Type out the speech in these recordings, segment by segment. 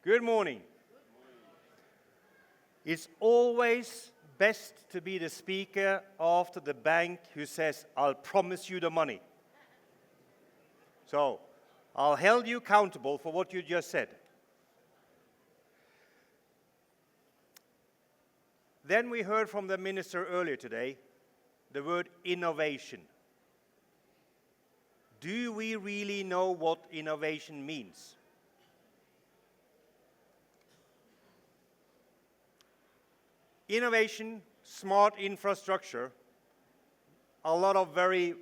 Good morning. It's always best to be the speaker after the bank who says, I'll promise you the money. So, I'll hold you accountable for what you just said. Then we heard from the minister earlier today the word innovation. Do we really know what innovation means? Innovation, smart infrastructure, a lot of very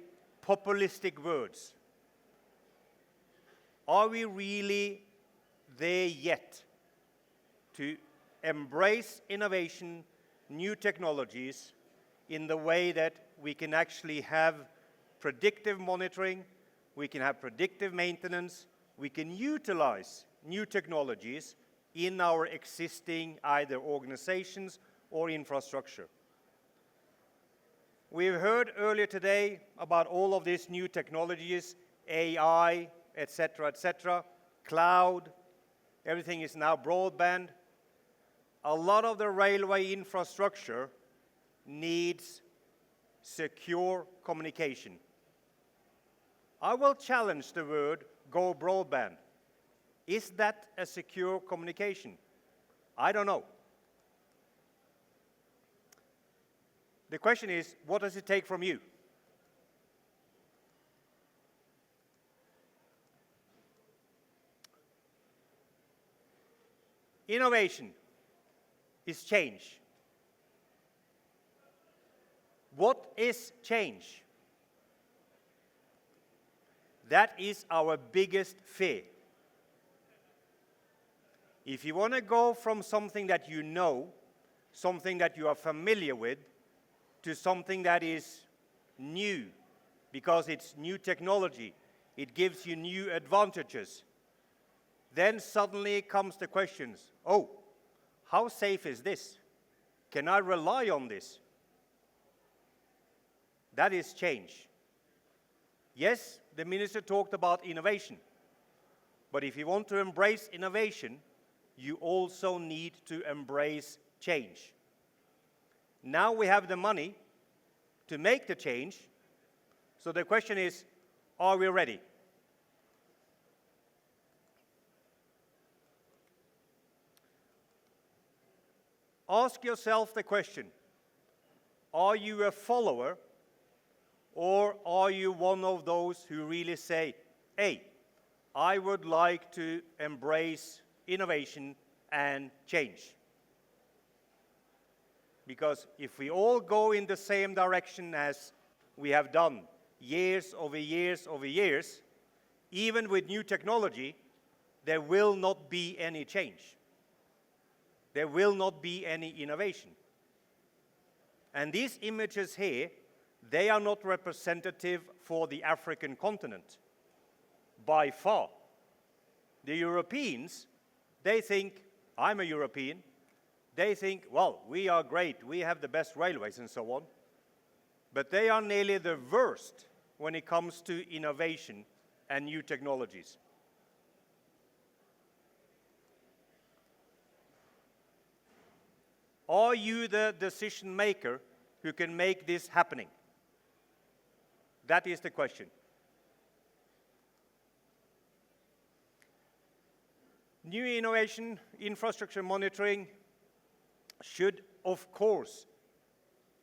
populistic words. Are we really there yet to embrace innovation, new technologies, in the way that we can actually have predictive monitoring, we can have predictive maintenance, we can utilize new technologies in our existing either organizations or infrastructure? We've heard earlier today about all of these new technologies, AI, etc., cloud, everything is now broadband. A lot of the railway infrastructure needs secure communication. I will challenge the word go broadband. Is that a secure communication? I don't know. The question is, what does it take from you? Innovation is change. What is change? That is our biggest fear. If you want to go from something that you know, something that you are familiar with, to something that is new, because it's new technology, it gives you new advantages, then suddenly comes the questions, oh, how safe is this? Can I rely on this? That is change. Yes, the minister talked about innovation, but if you want to embrace innovation, you also need to embrace change. Now we have the money to make the change, so the question is, are we ready? Ask yourself the question, are you a follower or are you one of those who really say, hey, I would like to embrace innovation and change? Because if we all go in the same direction as we have done years over years over years, even with new technology, there will not be any change. There will not be any innovation. And these images here, they are not representative for the African continent, by far. The Europeans, they think, I'm a European, they think, well, we are great, we have the best railways and so on, but they are nearly the worst when it comes to innovation and new technologies. Are you the decision maker who can make this happening? That is the question. New innovation, infrastructure monitoring should, of course,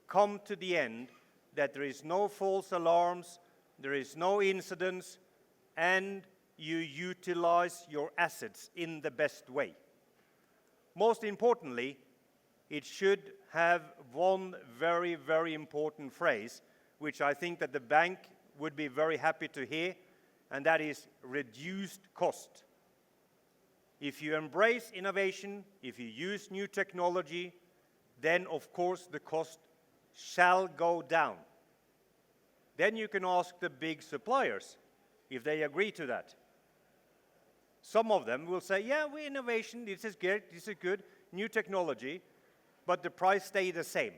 come to the end that there is no false alarms, there is no incidents, and you utilize your assets in the best way. Most importantly, it should have one very, very important phrase, which I think that the bank would be very happy to hear, and that is reduced cost. If you embrace innovation, if you use new technology, then of course the cost shall go down. Then you can ask the big suppliers if they agree to that. Some of them will say, yeah, we're innovation, this is good, new technology, but the price stays the same.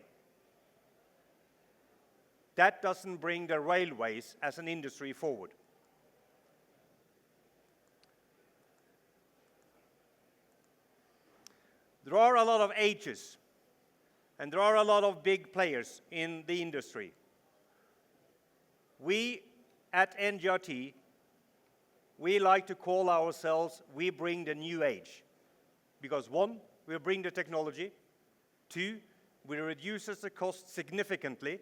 That doesn't bring the railways as an industry forward. There are a lot of H's, and there are a lot of big players in the industry. We at NGRT, we like to call ourselves, we bring the new age. Because one, we bring the technology. Two, we reduce the cost significantly.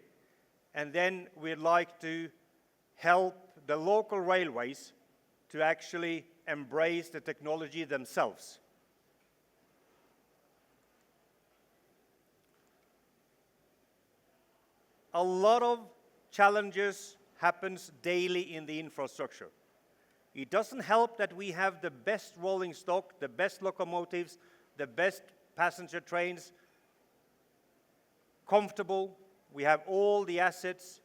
And then we'd like to help the local railways to actually embrace the technology themselves. A lot of challenges happens daily in the infrastructure. It doesn't help that we have the best rolling stock, the best locomotives, the best passenger trains, comfortable, we have all the assets,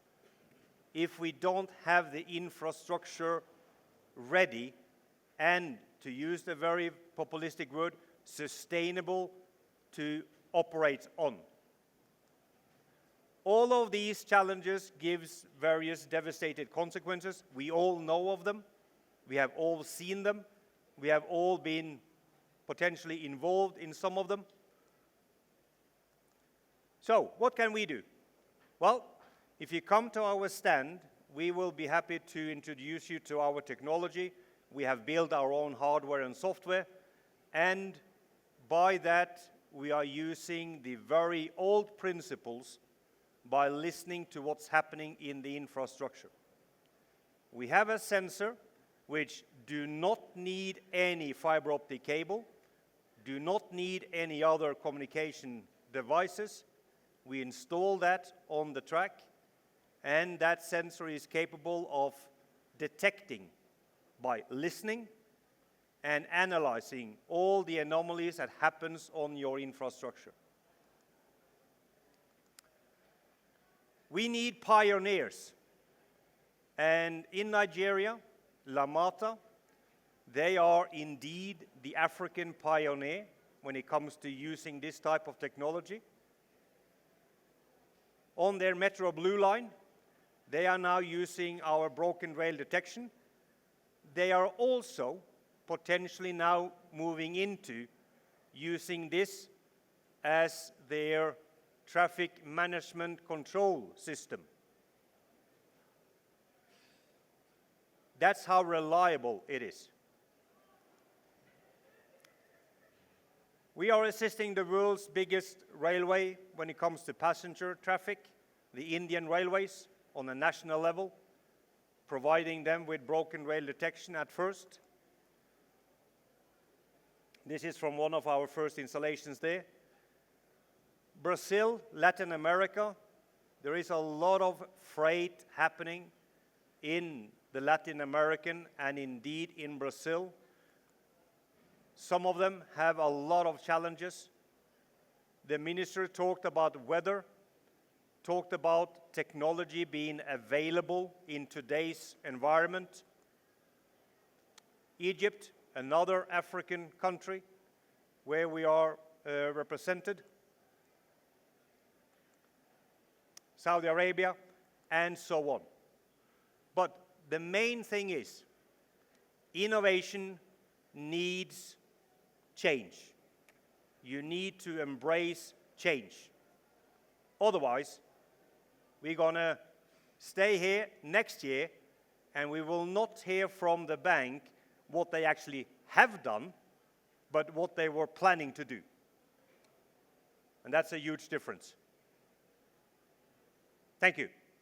if we don't have the infrastructure ready and, to use the very populistic word, sustainable to operate on. All of these challenges gives various devastating consequences. We all know of them. We have all seen them. We have all been potentially involved in some of them. So, what can we do? Well, if you come to our stand, we will be happy to introduce you to our technology. We have built our own hardware and software, and by that, we are using the very old principles by listening to what's happening in the infrastructure. We have a sensor which do not need any fiber optic cable, do not need any other communication devices. We install that on the track, and that sensor is capable of detecting by listening and analyzing all the anomalies that happens on your infrastructure. We need pioneers, and in Nigeria, Lamata, they are indeed the African pioneer when it comes to using this type of technology. On their Metro Blue line, they are now using our broken rail detection. They are also potentially now moving into using this as their traffic management control system. That's how reliable it is. We are assisting the world's biggest railway when it comes to passenger traffic, the Indian Railways, on a national level, providing them with broken rail detection at first. This is from one of our first installations there. Brazil, Latin America, there is a lot of freight happening in the Latin American and indeed in Brazil. Some of them have a lot of challenges. The minister talked about weather, talked about technology being available in today's environment. Egypt, another African country where we are represented. Saudi Arabia, and so on. But the main thing is, innovation needs change. You need to embrace change. Otherwise, we're going to stay here next year and we will not hear from the bank what they actually have done, but what they were planning to do. And that's a huge difference. Thank you.